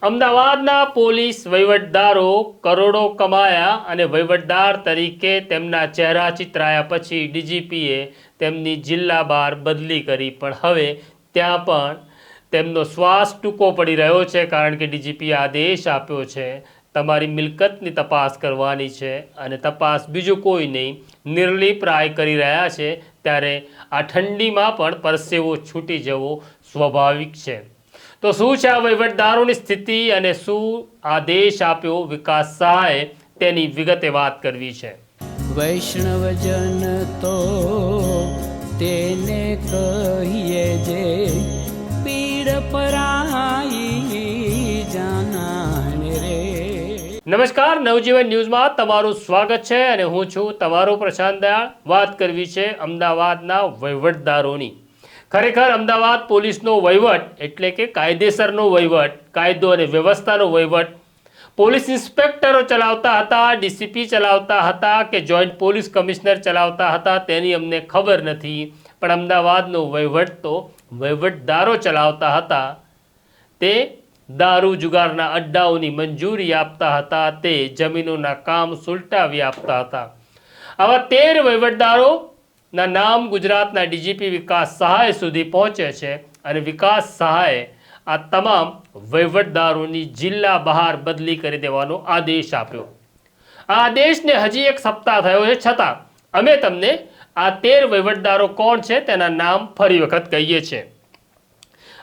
અમદાવાદના પોલીસ વહીવટદારો કરોડો કમાયા અને વહીવટદાર તરીકે તેમના ચહેરા ચિતરાયા પછી ડીજીપીએ તેમની જિલ્લા બહાર બદલી કરી, પણ હવે ત્યાં પણ તેમનો શ્વાસ ટૂંકો પડી રહ્યો છે, કારણ કે ડીજીપીએ આદેશ આપ્યો છે તમારી મિલકતની તપાસ કરવાની છે અને તપાસ બીજું કોઈ નહીં નિર્લીપ રાય કરી રહ્યા છે. ત્યારે આ ઠંડીમાં પણ પરસેવો છૂટી જવો સ્વાભાવિક છે. તો શું છે આ વહીવટદારોની સ્થિતિ અને શું આદેશ આપ્યો વિકાસ સહાયે, તેની વિગતે વાત કરવી છે. વૈષ્ણવજન તો તેને કહીએ જે પીડ પરાઈ જાનાને રે. નમસ્કાર, નવજીવન ન્યૂઝમાં તમારું સ્વાગત છે અને હું છું તમારો પ્રશાંત દયાળ. વાત કરવી છે અમદાવાદના વહીવટદારોની. ખરેખર અમદાવાદ પોલીસનો વહીવટ એટલે કે કાયદેસરનો વહીવટ, કાયદો અને વ્યવસ્થાનો વહીવટ પોલીસ ઇન્સ્પેક્ટરો ચલાવતા હતા, ડીસીપી ચલાવતા હતા કે જોઈન્ટ પોલીસ કમિશનર ચલાવતા હતા તેની અમને ખબર નથી, પણ અમદાવાદનો વહીવટ તો વહીવટદારો ચલાવતા હતા. તે દારૂ જુગારના અડ્ડાઓની મંજૂરી આપતા હતા, તે જમીનોના કામ સુલટાવી આપતા હતા. આવા 13 વહીવટદારો ના નામ ગુજરાતના ડીજીપી વિકાસ સહાય સુધી પહોંચે છે અને વિકાસ સહાયે આ તમામ વહીવટદારોની જિલ્લા બહાર બદલી કરી દેવાનો આદેશ આપ્યો. આ આદેશને હજી એક સપ્તાહ થયો છે, છતાં અમે તમને આ 13 વહીવટદારો કોણ છે તેના નામ ફરી વખત કહીએ છીએ.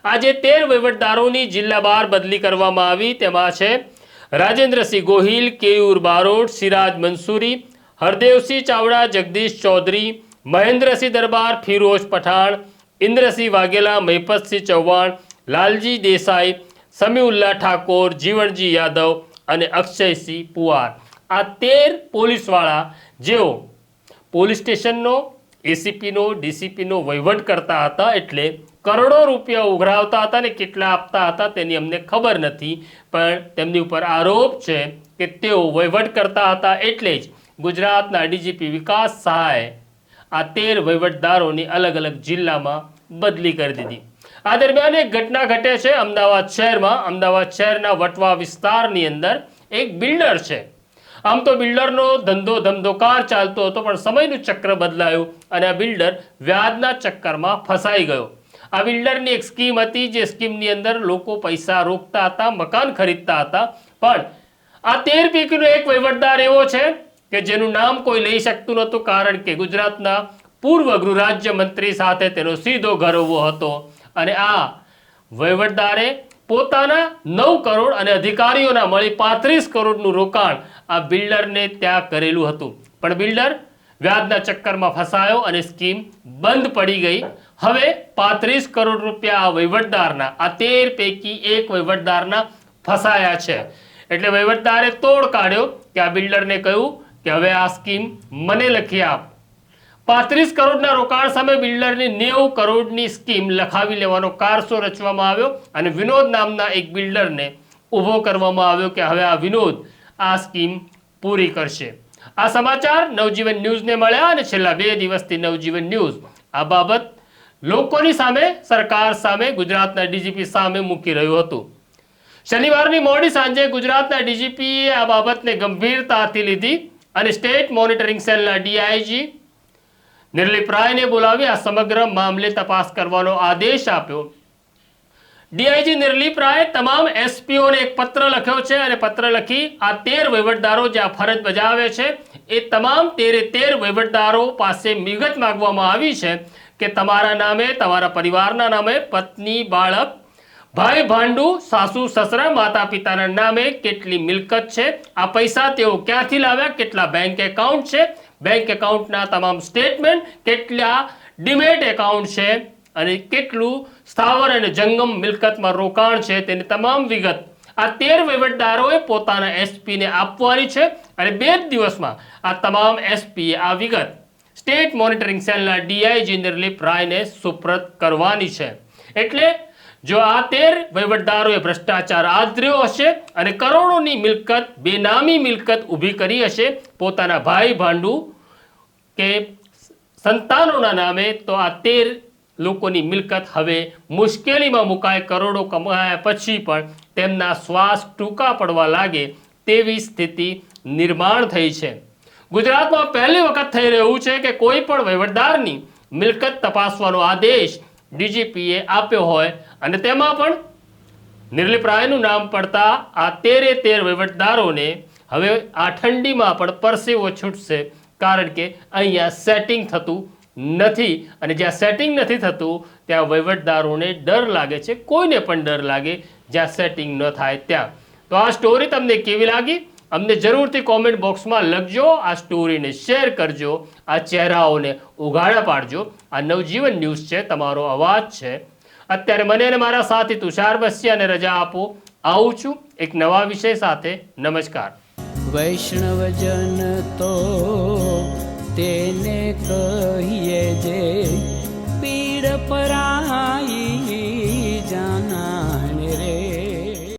આજે 13 વહીવટદારોની જિલ્લા બહાર બદલી કરવામાં આવી તેમાં છે રાજેન્દ્રસિંહ ગોહિલ, કેયુર બારોટ, સિરાજ મંસૂરી, હરદેવસિંહ ચાવડા, જગદીશ ચૌધરી, મહેન્દ્રસિંહ દરબાર, ફિરોઝ પઠાણ, ઇન્દ્રસિંહ વાઘેલા, મહિપતસિંહ ચૌહાણ, લાલજી દેસાઈ, સમીઉલ્લા ઠાકોર, જીવણજી યાદવ અને અક્ષયસિંહ પુવાર. આ 13 પોલીસવાળા જેઓ પોલીસ સ્ટેશનનો, એસીપીનો, ડીસીપીનો વહીવટ કરતા હતા, એટલે કરોડો રૂપિયા ઉઘરાવતા હતા ને કેટલા આપતા હતા તેની અમને ખબર નથી, પણ તેમની ઉપર આરોપ છે કે તેઓ વહીવટ કરતા હતા, એટલે જ ગુજરાતના ડીજીપી વિકાસ સહાયે આ 13 વહીવટદારોની અલગ અલગ જિલ્લામાં બદલી કરી દીધી. આ દરમિયાન એક ઘટના ઘટે છે અમદાવાદ શહેરમાં. અમદાવાદ શહેરના વટવા વિસ્તારની અંદર એક બિલ્ડર છે. આમ તો બિલ્ડરનો ધંધો ધમધોકાર ચાલતો હતો, પણ સમયનું ચક્ર બદલાયું અને આ બિલ્ડર વ્યાજના ચક્કરમાં ફસાઈ ગયો. આ બિલ્ડરની એક સ્કીમ હતી, જે સ્કીમની અંદર લોકો પૈસા રોકતા હતા, મકાન ખરીદતા હતા, પણ આ 13 પૈકીનો એક વહીવટદાર એવો છે કે જેનું નામ કોઈ લઈ શકતું નહોતું, કારણ કે ગુજરાતના પૂર્વ ગૃહ રાજ્ય મંત્રી સાથે તેનો સીધો ઘરવો હતો અને આ વહીવટદારે પોતાના 9 કરોડ અને અધિકારીઓના મળી 35 કરોડનું રોકાણ આ બિલ્ડરને ત્યાં કરેલું હતું, પણ બિલ્ડર વ્યાજના ચક્કરમાં ફસાયો અને સ્કીમ બંધ પડી ગઈ. હવે 35 કરોડ રૂપિયા આ વહીવટદારના, આ 13 પૈકી એક વહીવટદારના ફસાયા છે. એટલે વહીવટદારે તોડ કાઢ્યો કે આ બિલ્ડરને કહ્યું કે હવે આ સ્કીમ મને લખી આપ. 35 કરોડના રોકાણ સામે બિલ્ડરની 90 કરોડની સ્કીમ લખાવી લેવાનો કારસો રચવામાં આવ્યો અને વિનોદ નામના એક બિલ્ડરને ઊભો કરવામાં આવ્યો કે હવે આ વિનોદ આ સ્કીમ પૂરી કરશે. આ સમાચાર નવજીવન ન્યૂઝને મળ્યા અને છેલ્લા 2 દિવસથી નવજીવન ન્યૂઝ આ બાબત લોકોની સામે, સરકાર સામે, ગુજરાતના ડીજીપી સામે મૂકી રહ્યું હતું. શનિવારની મોડી સાંજે ગુજરાતના ડીજીપીએ આ બાબતને ગંભીરતાથી લીધી અને સ્ટેટ મોનિટરિંગ સેલના ડીઆઈજી નિર્લીપ રાયને બોલાવી આ સમગ્ર મામલે તપાસ કરવાનો આદેશ આપ્યો. ડીઆઈજી નિર્લીપ રાયે તમામ એસપીઓને એક પત્ર લખ્યો છે અને પત્ર લખી આ 13 વહીવટદારો જે આ ફરજ બજાવે છે એ તમામ 13 વહીવટદારો પાસે વિગત માંગવામાં આવી છે કે તમારા નામે, તમારા પરિવારના નામે, પત્ની, બાળક, ભાઈ ભાંડુ, સાસુ સસરા, માતા પિતાના નામે કેટલી મિલકત છે, આ પૈસા તેઓ ક્યાંથી લાવ્યા, કેટલા બેંક એકાઉન્ટ છે, બેંક એકાઉન્ટના તમામ સ્ટેટમેન્ટ, કેટલા ડીમેટ એકાઉન્ટ છે અને કેટલું સ્થાવર અને જંગમ મિલકતમાં રોકાણ છે, તેની તમામ વિગત આ 13 વહીવટદારોએ પોતાના એસપીને આપવાની છે અને 2 દિવસમાં આ તમામ એસપીએ આ વિગત સ્ટેટ મોનિટરિંગ સેલના ડીઆઈજી નિર્લીપ રાયને સુપ્રત કરવાની છે. એટલે જો આ 13 વહીવટદારોએ ભ્રષ્ટાચાર આદર્યો હશે અને કરોડોની મિલકત, બેનામી મિલકત ઊભી કરી હશે પોતાના ભાઈ ભાંડુ કે સંતાનોના નામે, તો આ 13 લોકોની મિલકત હવે મુશ્કેલીમાં મુકાય. કરોડો કમાયા પછી પણ તેમના શ્વાસ ટૂંકા પડવા લાગે તેવી સ્થિતિ નિર્માણ થઈ છે. ગુજરાતમાં પહેલી વખત થઈ રહ્યું છે કે કોઈ પણ વહીવટદારની મિલકત તપાસવાનો આદેશ ડીજીપીએ આપ્યો હોય અને તેમાં પણ નિર્લિપ રાયનું નામ પડતા આ 13 વહીવટદારોને હવે આ ઠંડીમાં પણ પરસેવો છૂટશે, કારણ કે અહીંયા સેટિંગ થતું નથી અને જ્યાં સેટિંગ નથી થતું ત્યાં વહીવટદારોને ડર લાગે છે. કોઈને પણ ડર લાગે જ્યાં સેટિંગ ન થાય ત્યાં. તો આ સ્ટોરી તમને કેવી લાગી અમને જરૂરથી કોમેન્ટ બોક્સમાં લખજો. આ સ્ટોરીને શેર કરજો, આ ચહેરાઓને ઉઘાડા પાડજો. આ નવજીવન ન્યૂઝ છે, તમારો અવાજ છે. અત્યારે મને અને મારા સાથી તુષાર બસિયાને રજા આપો. આવું છું એક નવા વિષય સાથે. નમસ્કાર. વૈષ્ણવજન તો તેને કહીએ જે પીડ પરાઈ.